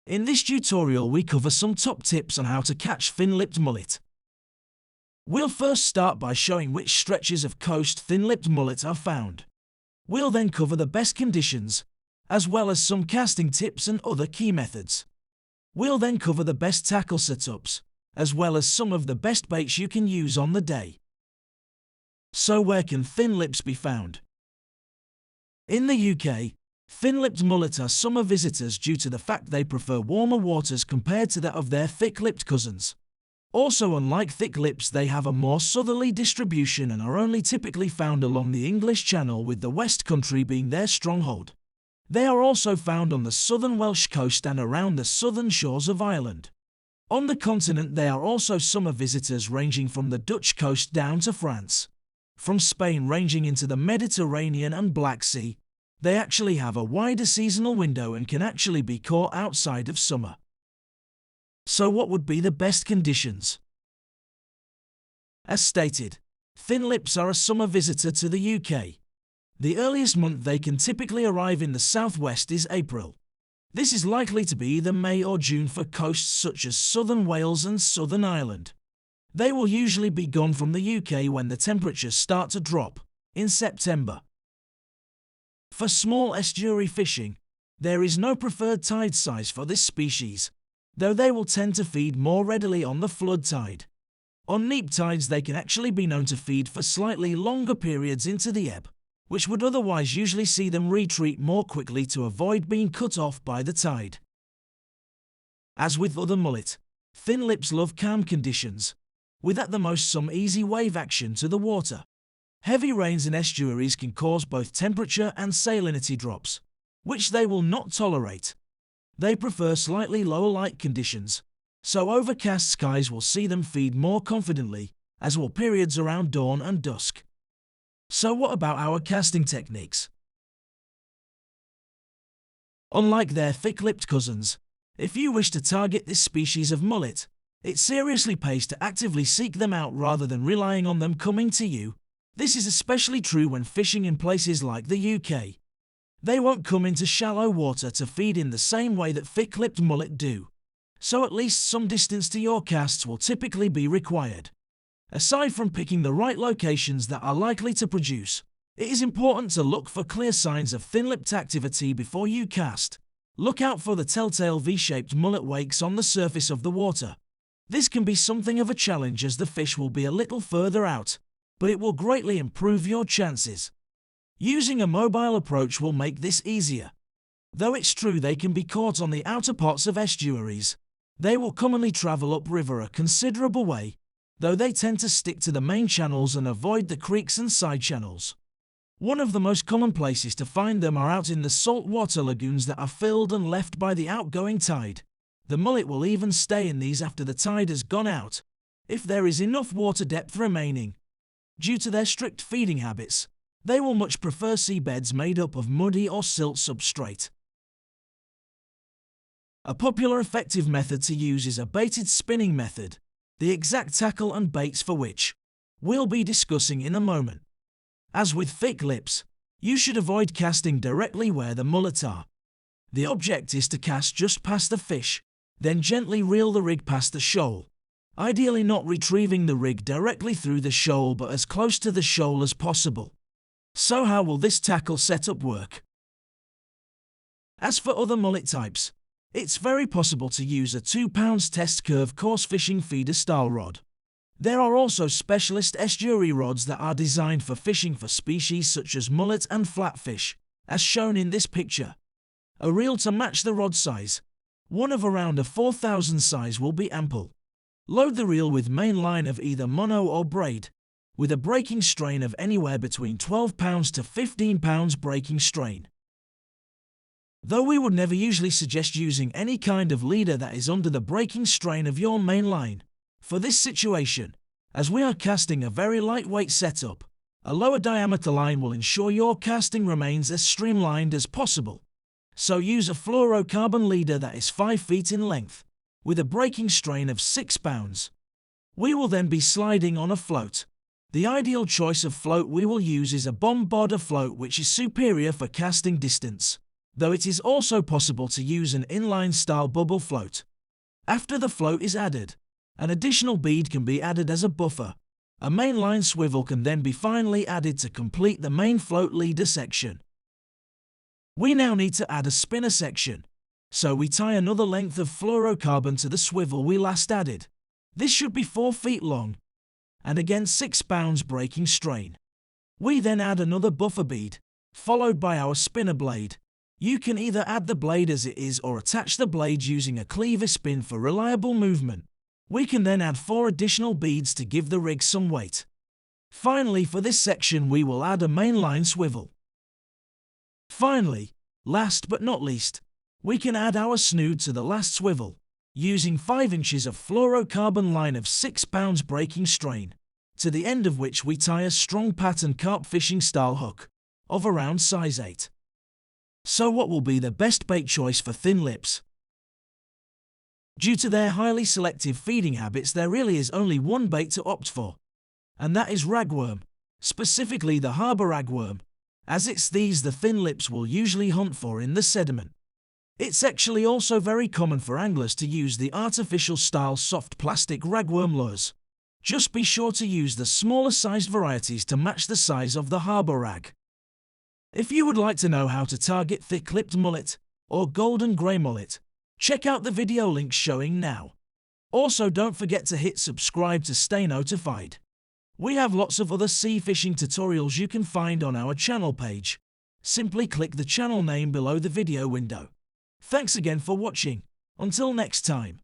In this tutorial we cover some top tips on how to catch thin-lipped mullet. We'll first start by showing which stretches of coast thin-lipped mullet are found. We'll then cover the best conditions, as well as some casting tips and other key methods. We'll then cover the best tackle setups, as well as some of the best baits you can use on the day. So where can thin lips be found? In the UK, thin-lipped mullet are summer visitors due to the fact they prefer warmer waters compared to that of their thick-lipped cousins. Also, unlike thick lips, they have a more southerly distribution and are only typically found along the English Channel, with the West Country being their stronghold. They are also found on the southern Welsh coast and around the southern shores of Ireland. On the continent, they are also summer visitors ranging from the Dutch coast down to France. From Spain ranging into the Mediterranean and Black Sea, they actually have a wider seasonal window and can actually be caught outside of summer. So what would be the best conditions? As stated, thin lips are a summer visitor to the UK. The earliest month they can typically arrive in the southwest is April. This is likely to be either May or June for coasts such as southern Wales and southern Ireland. They will usually be gone from the UK when the temperatures start to drop, in September. For small estuary fishing, there is no preferred tide size for this species, though they will tend to feed more readily on the flood tide. On neap tides they can actually be known to feed for slightly longer periods into the ebb, which would otherwise usually see them retreat more quickly to avoid being cut off by the tide. As with other mullet, thin lips love calm conditions, with at the most some easy wave action to the water. Heavy rains in estuaries can cause both temperature and salinity drops, which they will not tolerate. They prefer slightly lower light conditions, so overcast skies will see them feed more confidently, as will periods around dawn and dusk. So what about our casting techniques? Unlike their thick-lipped cousins, if you wish to target this species of mullet, it seriously pays to actively seek them out rather than relying on them coming to you. This is especially true when fishing in places like the UK. They won't come into shallow water to feed in the same way that thick-lipped mullet do, so at least some distance to your casts will typically be required. Aside from picking the right locations that are likely to produce, it is important to look for clear signs of thin-lipped activity before you cast. Look out for the telltale V-shaped mullet wakes on the surface of the water. This can be something of a challenge as the fish will be a little further out, but it will greatly improve your chances. Using a mobile approach will make this easier. Though it's true they can be caught on the outer parts of estuaries, they will commonly travel upriver a considerable way, though they tend to stick to the main channels and avoid the creeks and side channels. One of the most common places to find them are out in the saltwater lagoons that are filled and left by the outgoing tide. The mullet will even stay in these after the tide has gone out, if there is enough water depth remaining. Due to their strict feeding habits, they will much prefer seabeds made up of muddy or silt substrate. A popular effective method to use is a baited spinning method, the exact tackle and baits for which we'll be discussing in a moment. As with thick lips, you should avoid casting directly where the mullet are. The object is to cast just past the fish, then gently reel the rig past the shoal, ideally not retrieving the rig directly through the shoal but as close to the shoal as possible. So how will this tackle setup work? As for other mullet types, it's very possible to use a 2 pounds test curve coarse fishing feeder style rod. There are also specialist estuary rods that are designed for fishing for species such as mullet and flatfish, as shown in this picture. A reel to match the rod size, one of around a 4000 size, will be ample. Load the reel with main line of either mono or braid, with a breaking strain of anywhere between 12 pounds to 15 pounds breaking strain. Though we would never usually suggest using any kind of leader that is under the breaking strain of your main line, for this situation, as we are casting a very lightweight setup, a lower diameter line will ensure your casting remains as streamlined as possible. So use a fluorocarbon leader that is 5 feet in length, with a breaking strain of 6 pounds. We will then be sliding on a float. The ideal choice of float we will use is a bomb border float, which is superior for casting distance. though it is also possible to use an inline-style bubble float. After the float is added, an additional bead can be added as a buffer. A mainline swivel can then be finally added to complete the main float leader section. We now need to add a spinner section, so we tie another length of fluorocarbon to the swivel we last added. This should be 4 feet long, and again 6 pounds breaking strain. We then add another buffer bead, followed by our spinner blade. You can either add the blade as it is or attach the blade using a cleaver spin for reliable movement. We can then add 4 additional beads to give the rig some weight. Finally, for this section we will add a mainline swivel. Finally, last but not least, we can add our snood to the last swivel, using 5 inches of fluorocarbon line of 6 pounds breaking strain, to the end of which we tie a strong pattern carp fishing style hook, of around size 8. So what will be the best bait choice for thin lips? Due to their highly selective feeding habits, there really is only one bait to opt for, and that is ragworm, specifically the harbour ragworm, as it's these the thin lips will usually hunt for in the sediment. It's actually also very common for anglers to use the artificial style soft plastic ragworm lures. Just be sure to use the smaller sized varieties to match the size of the harbour rag. If you would like to know how to target thick-lipped mullet or golden grey mullet, check out the video links showing now. Also, don't forget to hit subscribe to stay notified. We have lots of other sea fishing tutorials you can find on our channel page. Simply click the channel name below the video window. Thanks again for watching. Until next time.